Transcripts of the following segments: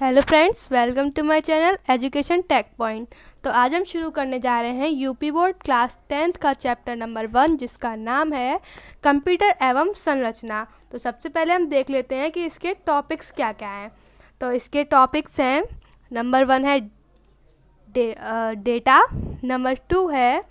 Hello friends, welcome to my channel education tech point. तो आज हम शुरू करने जा रहे हैं यूपी बोर्ड क्लास 10th का चैप्टर नंबर 1, जिसका नाम है कंप्यूटर एवं संरचना। तो सबसे पहले हम देख लेते हैं कि इसके टॉपिक्स क्या क्या हैं। तो इसके टॉपिक्स हैं, नंबर 1 है डेटा, नंबर 2 है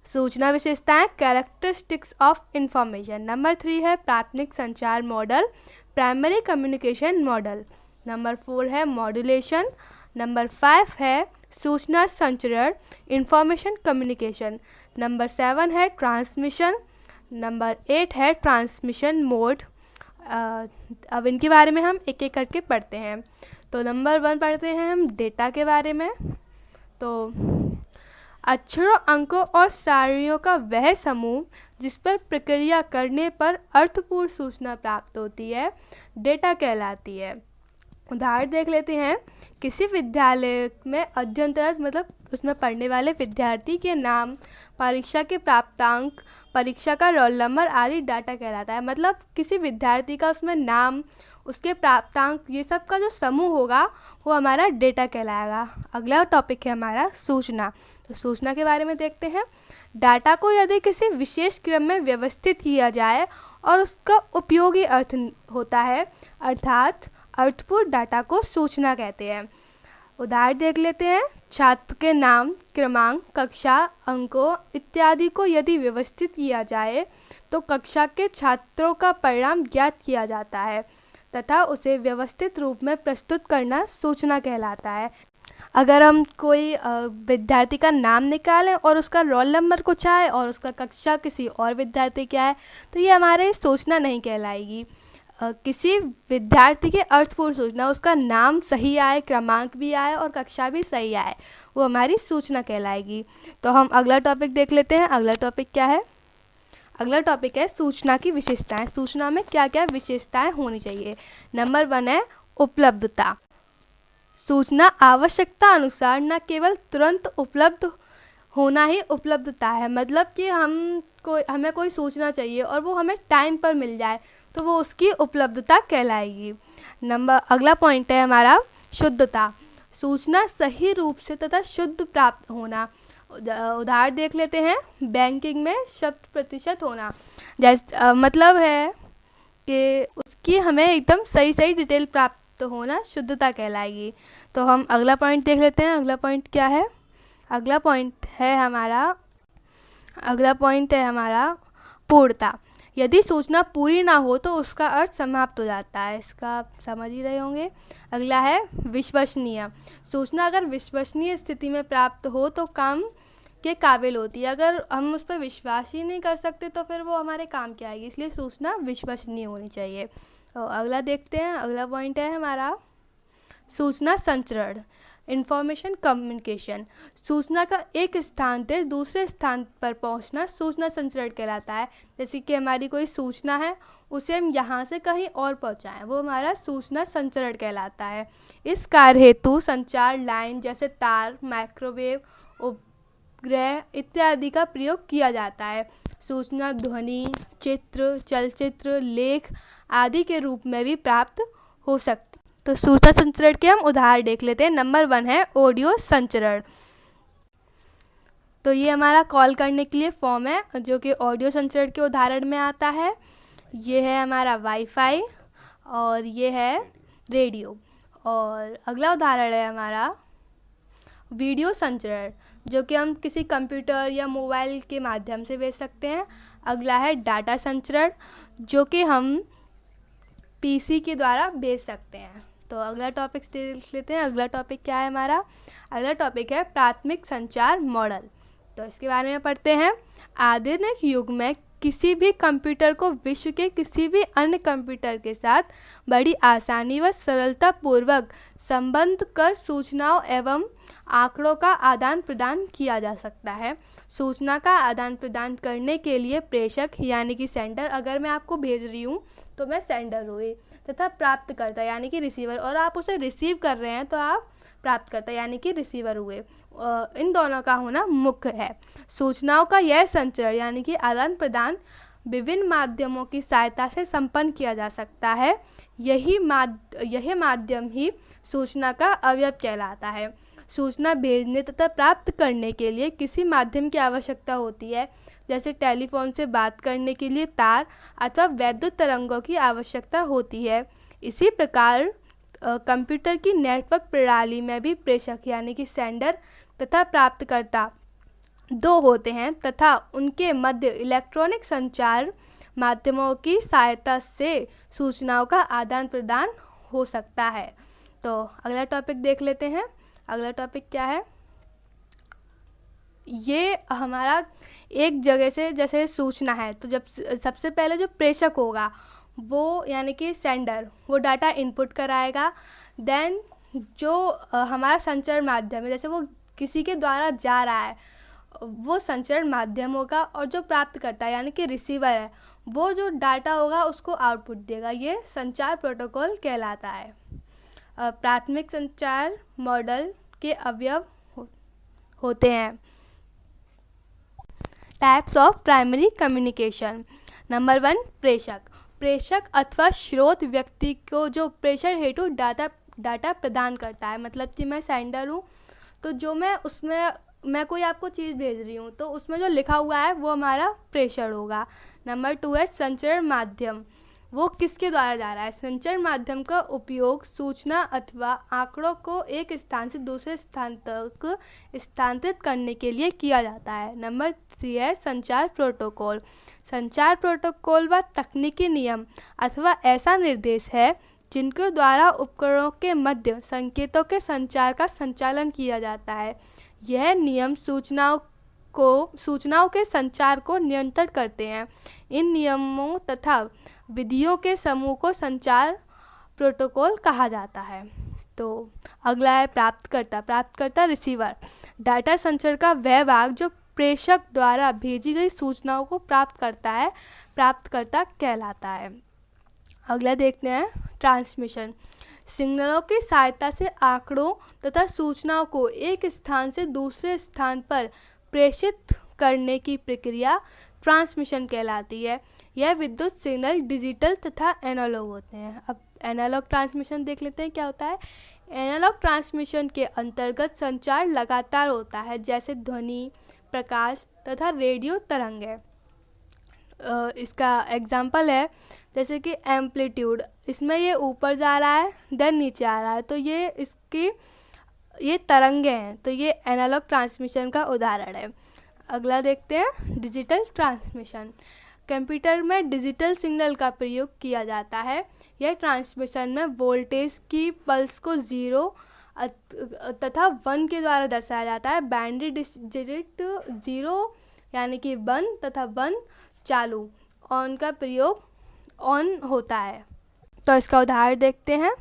सूचना विशेषताएं, कैरेक्टरिस्टिक्स ऑफ इंफॉर्मेशन, नंबर 3 है प्राथमिक संचार model, primary communication model, number 4 है मॉड्यूलेशन, नंबर 5 है सूचना संचरण इंफॉर्मेशन कम्युनिकेशन, नंबर 7 है ट्रांसमिशन, नंबर 8 है ट्रांसमिशन मोड। अब इनके बारे में हम एक एक करके पढ़ते हैं। तो नंबर 1 पढ़ते हैं हम डेटा के बारे में। तो अक्षरों, अंकों और सारणियों का वह समूह जिस पर प्रक्रिया करने पर अर्थपूर्ण सूचना प्राप्त होती है, डेटा कहलाती है। उदाहरण देख लेते हैं। किसी विद्यालय में अध्ययनरत मतलब उसमें पढ़ने वाले विद्यार्थी के नाम, परीक्षा के प्राप्तांक, परीक्षा का रोल नंबर आदि डाटा कहलाता है। मतलब किसी विद्यार्थी का उसमें नाम, उसके प्राप्तांक, ये सब का जो समूह होगा वो हमारा डेटा कहलाएगा। अगला टॉपिक है हमारा सूचना। तो सूचना के बारे में देखते हैं। डाटा को यदि किसी विशेष क्रम में व्यवस्थित किया जाए और उसका उपयोगी अर्थ होता है, अर्थात अर्थपूर्ण डाटा को सूचना कहते हैं। उदाहरण देख लेते हैं। छात्र के नाम, क्रमांक, कक्षा, अंकों इत्यादि को यदि व्यवस्थित किया जाए तो कक्षा के छात्रों का परिणाम ज्ञात किया जाता है तथा उसे व्यवस्थित रूप में प्रस्तुत करना सूचना कहलाता है। अगर हम कोई विद्यार्थी का नाम निकालें और उसका रोल नंबर कुछ आए और उसका कक्षा किसी और विद्यार्थी का है, तो ये हमारे सूचना नहीं कहलाएगी। किसी विद्यार्थी के अर्थपूर्ण सूचना, उसका नाम सही आए, क्रमांक भी आए और कक्षा भी सही आए, वो हमारी सूचना कहलाएगी। तो हम अगला टॉपिक देख लेते हैं। अगला टॉपिक क्या है? अगला टॉपिक है सूचना की विशेषताएं। सूचना में क्या क्या विशेषताएं होनी चाहिए। नंबर 1 है उपलब्धता। सूचना आवश्यकता अनुसार न केवल तुरंत उपलब्ध होना ही उपलब्धता है। मतलब कि हमें कोई सूचना चाहिए और वो हमें टाइम पर मिल जाए, तो वो उसकी उपलब्धता कहलाएगी। अगला पॉइंट है हमारा शुद्धता। सूचना सही रूप से तथा शुद्ध प्राप्त होना। उदाहरण देख लेते हैं। बैंकिंग में 100% होना, जैसे मतलब है कि उसकी हमें एकदम सही डिटेल प्राप्त होना शुद्धता कहलाएगी। तो हम अगला पॉइंट देख लेते हैं। अगला पॉइंट क्या है? अगला पॉइंट है हमारा पूर्णता। यदि सूचना पूरी ना हो तो उसका अर्थ समाप्त हो जाता है। इसका आप समझ ही रहे होंगे। अगला है विश्वसनीय। सूचना अगर विश्वसनीय स्थिति में प्राप्त हो तो काम के काबिल होती है। अगर हम उस पर विश्वास ही नहीं कर सकते तो फिर वो हमारे काम की आएगी, इसलिए सूचना विश्वसनीय होनी चाहिए। तो अगला देखते हैं। अगला पॉइंट है हमारा सूचना संचरण इंफॉर्मेशन कम्युनिकेशन। सूचना का एक स्थान से दूसरे स्थान पर पहुंचना सूचना संचरण कहलाता है। जैसे कि हमारी कोई सूचना है, उसे हम यहाँ से कहीं और पहुँचाएँ, वो हमारा सूचना संचरण कहलाता है। इस कार्य हेतु संचार लाइन जैसे तार, माइक्रोवेव, उपग्रह इत्यादि का प्रयोग किया जाता है। सूचना ध्वनि, चित्र, चलचित्र, लेख आदि के रूप में भी प्राप्त हो सकती। तो सूचना संचरण के हम उदाहरण देख लेते हैं। नंबर 1 है ऑडियो संचरण। तो ये हमारा कॉल करने के लिए फॉर्म है जो कि ऑडियो संचरण के उदाहरण में आता है। ये है हमारा वाईफाई और ये है रेडियो। और अगला उदाहरण है हमारा वीडियो संचरण, जो कि हम किसी कंप्यूटर या मोबाइल के माध्यम से भेज सकते हैं। अगला है डाटा संचरण, जो कि हम पीसी के द्वारा भेज सकते हैं। तो अगला टॉपिक देख लेते हैं। अगला टॉपिक क्या है हमारा? अगला टॉपिक है प्राथमिक संचार मॉडल। तो इसके बारे में पढ़ते हैं। आधुनिक युग में किसी भी कंप्यूटर को विश्व के किसी भी अन्य कंप्यूटर के साथ बड़ी आसानी व सरलता पूर्वक संबंध कर सूचनाओं एवं आंकड़ों का आदान प्रदान किया जा सकता है। सूचना का आदान प्रदान करने के लिए प्रेषक यानी कि सेंडर, अगर मैं आपको भेज रही हूँ तो मैं सेंडर हुई, तथा प्राप्तकर्ता यानी कि रिसीवर, और आप उसे रिसीव कर रहे हैं तो आप प्राप्तकर्ता यानी कि रिसीवर हुए। इन दोनों का होना मुख्य है। सूचनाओं का यह संचरण यानी कि आदान प्रदान विभिन्न माध्यमों की सहायता से संपन्न किया जा सकता है। यह माध्यम ही सूचना का अवयव कहलाता है। सूचना भेजने तथा प्राप्त करने के लिए किसी माध्यम की आवश्यकता होती है, जैसे टेलीफोन से बात करने के लिए तार अथवा वैद्युत तरंगों की आवश्यकता होती है। इसी प्रकार कंप्यूटर की नेटवर्क प्रणाली में भी प्रेषक यानी कि सेंडर तथा प्राप्तकर्ता दो होते हैं तथा उनके मध्य इलेक्ट्रॉनिक संचार माध्यमों की सहायता से सूचनाओं का आदान प्रदान हो सकता है। तो अगला टॉपिक देख लेते हैं। अगला टॉपिक क्या है? ये हमारा एक जगह से जैसे सूचना है, तो जब सबसे पहले जो प्रेषक होगा वो यानी कि सेंडर वो डाटा इनपुट कराएगा। देन जो हमारा संचार माध्यम है, जैसे वो किसी के द्वारा जा रहा है, वो संचार माध्यम होगा। और जो प्राप्त करता है यानी कि रिसीवर है, वो जो डाटा होगा उसको आउटपुट देगा। ये संचार प्रोटोकॉल कहलाता है। प्राथमिक संचार मॉडल के अवयव होते हैं। Types of primary communication. Number 1, प्रेषक अथवा स्रोत व्यक्ति को जो प्रेषण हेतु डाटा प्रदान करता है। मतलब कि मैं सेंडर हूँ, तो जो मैं कोई आपको चीज़ भेज रही हूँ, तो उसमें जो लिखा हुआ है वो हमारा प्रेषण होगा। नंबर 2 है संचार माध्यम। वो किसके द्वारा जा रहा है? संचार माध्यम का उपयोग सूचना अथवा आंकड़ों को एक स्थान से दूसरे स्थान तक स्थानांतरित करने के लिए किया जाता है। नंबर 3 है संचार प्रोटोकॉल। संचार प्रोटोकॉल व तकनीकी नियम अथवा ऐसा निर्देश है जिनके द्वारा उपकरणों के मध्य संकेतों के संचार का संचालन किया जाता है। यह नियम सूचनाओं के संचार को नियंत्रित करते हैं। इन नियमों तथा विधियों के समूह को संचार प्रोटोकॉल कहा जाता है। तो अगला है प्राप्तकर्ता रिसीवर। डाटा संचार का वह भाग जो प्रेषक द्वारा भेजी गई सूचनाओं को प्राप्त करता है, प्राप्तकर्ता कहलाता है। अगला देखते हैं ट्रांसमिशन। सिग्नलों की सहायता से आंकड़ों तथा सूचनाओं को एक स्थान से दूसरे स्थान पर प्रेषित करने की प्रक्रिया ट्रांसमिशन कहलाती है। यह विद्युत सिग्नल डिजिटल तथा एनालॉग होते हैं। अब एनालॉग ट्रांसमिशन देख लेते हैं क्या होता है। एनालॉग ट्रांसमिशन के अंतर्गत संचार लगातार होता है, जैसे ध्वनि, प्रकाश तथा रेडियो तरंग है। इसका एग्जाम्पल है जैसे कि एम्पलीट्यूड, इसमें ये ऊपर जा रहा है देन नीचे आ रहा है, तो ये तरंगे हैं, तो ये एनालॉग ट्रांसमिशन का उदाहरण है। अगला देखते हैं डिजिटल ट्रांसमिशन। कंप्यूटर में डिजिटल सिग्नल का प्रयोग किया जाता है। यह ट्रांसमिशन में वोल्टेज की पल्स को 0 तथा 1 के द्वारा दर्शाया जाता है। बाइनरी डिजिट 0 यानी कि बंद तथा 1 चालू, ऑन का प्रयोग ऑन होता है। तो इसका उदाहरण देखते हैं।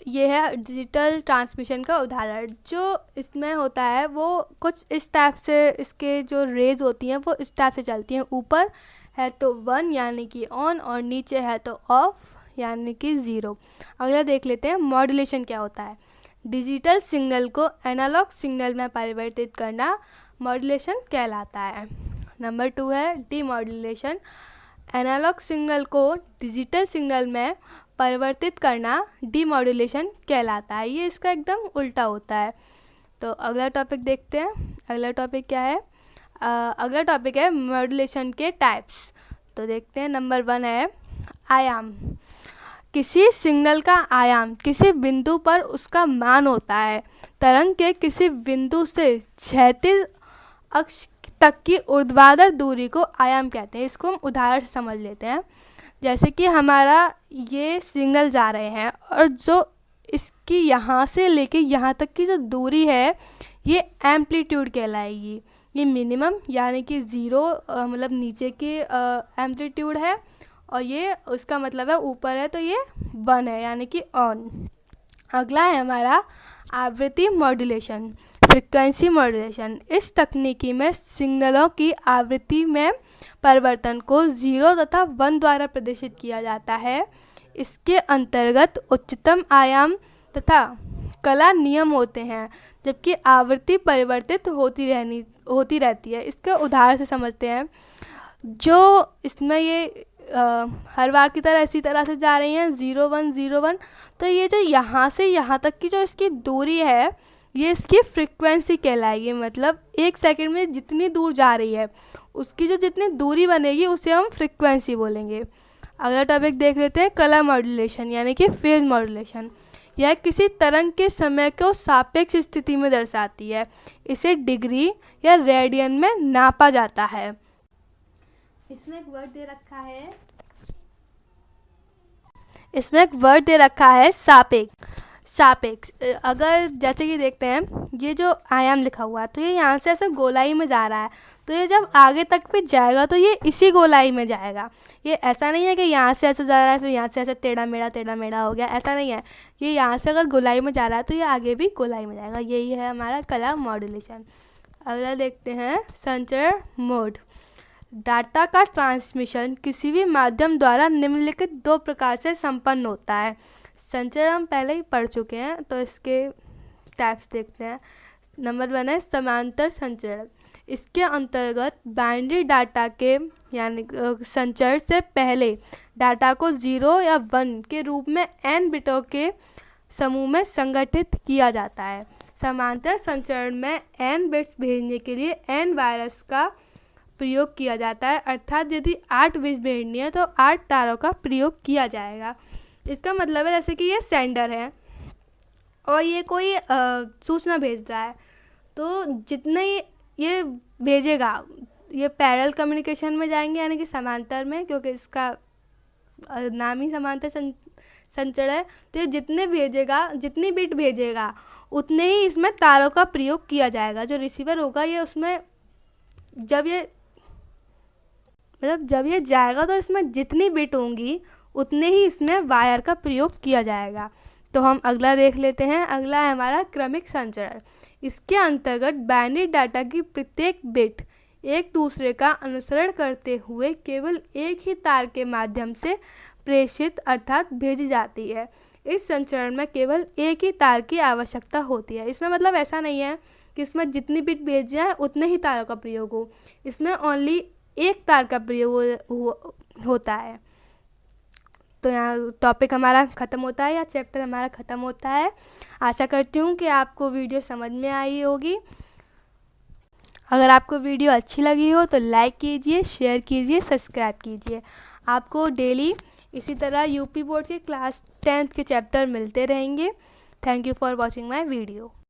यह है डिजिटल ट्रांसमिशन का उदाहरण। जो इसमें होता है वो कुछ इस टाइप से, इसके जो रेज होती हैं वो इस टाइप से चलती हैं। ऊपर है तो 1 यानी कि ऑन, और नीचे है तो ऑफ यानी कि 0। अगला देख लेते हैं मॉड्यूलेशन क्या होता है। डिजिटल सिग्नल को एनालॉग सिग्नल में परिवर्तित करना मॉड्यूलेशन कहलाता है। नंबर 2 है डीमॉड्यूलेशन। एनालॉग सिग्नल को डिजिटल सिग्नल में परिवर्तित करना डीमॉड्यूलेशन कहलाता है। ये इसका एकदम उल्टा होता है। तो अगला टॉपिक देखते हैं। अगला टॉपिक क्या है? अगला टॉपिक है मॉड्यूलेशन के टाइप्स। तो देखते हैं। नंबर 1 है आयाम। किसी सिग्नल का आयाम किसी बिंदु पर उसका मान होता है। तरंग के किसी बिंदु से क्षैतिज अक्ष तक की ऊर्ध्वाधर दूरी को आयाम कहते हैं। इसको हम उदाहरण से समझ लेते हैं। जैसे कि हमारा ये सिग्नल जा रहे हैं और जो इसकी यहाँ से लेके यहाँ तक की जो दूरी है ये एम्पलीट्यूड कहलाएगी। ये मिनिमम यानी कि 0 मतलब नीचे की एम्पलीट्यूड है, और ये उसका मतलब है ऊपर है तो ये 1 है यानी कि ऑन। अगला है हमारा आवृत्ति मॉड्यूलेशन, फ्रीक्वेंसी मॉड्यूलेशन। इस तकनीकी में सिग्नलों की आवृत्ति में परिवर्तन को 0 तथा 1 द्वारा प्रदर्शित किया जाता है। इसके अंतर्गत उच्चतम आयाम तथा कला नियम होते हैं, जबकि आवृत्ति परिवर्तित होती रहती है। इसके उदाहरण से समझते हैं। जो इसमें ये हर बार की तरह इसी तरह से जा रही हैं 0 1 0 1, तो ये जो यहाँ से यहाँ तक की जो इसकी दूरी है ये इसकी फ्रीक्वेंसी कहलाएगी। मतलब 1 सेकंड में जितनी दूर जा रही है उसकी जो जितनी दूरी बनेगी उसे हम फ्रीक्वेंसी बोलेंगे। अगला टॉपिक देख लेते हैं, कलर मॉड्यूलेशन यानी कि फेज मॉड्यूलेशन। यह किसी तरंग के समय को सापेक्ष स्थिति में दर्शाती है। इसे डिग्री या रेडियन में नापा जाता है। इसमें एक वर्ड दे रखा है सापेक्ष। सापेक्ष अगर जैसे कि देखते हैं ये जो आयाम लिखा हुआ है तो ये यहाँ से ऐसे गोलाई में जा रहा है, तो ये जब आगे तक भी जाएगा तो ये इसी गोलाई में जाएगा। ये ऐसा नहीं है कि यहाँ से ऐसे जा रहा है फिर यहाँ से ऐसे टेढ़ा मेढ़ा हो गया, ऐसा नहीं है। ये यहाँ से अगर गोलाई में जा रहा है तो ये आगे भी गोलाई में जाएगा। यही है हमारा कलर मॉड्यूलेशन। अगला देखते हैं संचरण मोड। डाटा का ट्रांसमिशन किसी भी माध्यम द्वारा निम्नलिखित 2 प्रकार से संपन्न होता है। संचरण हम पहले ही पढ़ चुके हैं तो इसके टाइप्स देखते हैं। नंबर 1 है समांतर संचरण। इसके अंतर्गत बाइनरी डाटा के यानी संचरण से पहले डाटा को 0 या 1 के रूप में n बिटों के समूह में संगठित किया जाता है। समांतर संचरण में n बिट्स भेजने के लिए n वायरस का प्रयोग किया जाता है, अर्थात यदि 8 बिट्स भेजनी है तो 8 तारों का प्रयोग किया जाएगा। इसका मतलब है जैसे कि ये सेंडर है और ये कोई सूचना भेज रहा है, तो जितने ये भेजेगा ये पैरेलल कम्युनिकेशन में जाएंगे यानी कि समांतर में, क्योंकि इसका नाम ही समांतर संचरण है। तो ये जितनी बिट भेजेगा उतने ही इसमें तारों का प्रयोग किया जाएगा। जो रिसीवर होगा ये उसमें जब ये जाएगा तो इसमें जितनी बिट होंगी उतने ही इसमें वायर का प्रयोग किया जाएगा। तो हम अगला देख लेते हैं। अगला है हमारा क्रमिक संचरण। इसके अंतर्गत बाइनरी डाटा की प्रत्येक बिट एक दूसरे का अनुसरण करते हुए केवल एक ही तार के माध्यम से प्रेषित अर्थात भेजी जाती है। इस संचरण में केवल एक ही तार की आवश्यकता होती है। इसमें मतलब ऐसा नहीं है कि इसमें जितनी बिट भेज जाए उतने ही तारों का प्रयोग हो, इसमें ओनली एक तार का प्रयोग होता है। तो यहाँ टॉपिक हमारा ख़त्म होता है या चैप्टर हमारा ख़त्म होता है। आशा करती हूँ कि आपको वीडियो समझ में आई होगी। अगर आपको वीडियो अच्छी लगी हो तो लाइक कीजिए, शेयर कीजिए, सब्सक्राइब कीजिए। आपको डेली इसी तरह यूपी बोर्ड के क्लास 10th के चैप्टर मिलते रहेंगे। Thank you for watching my video.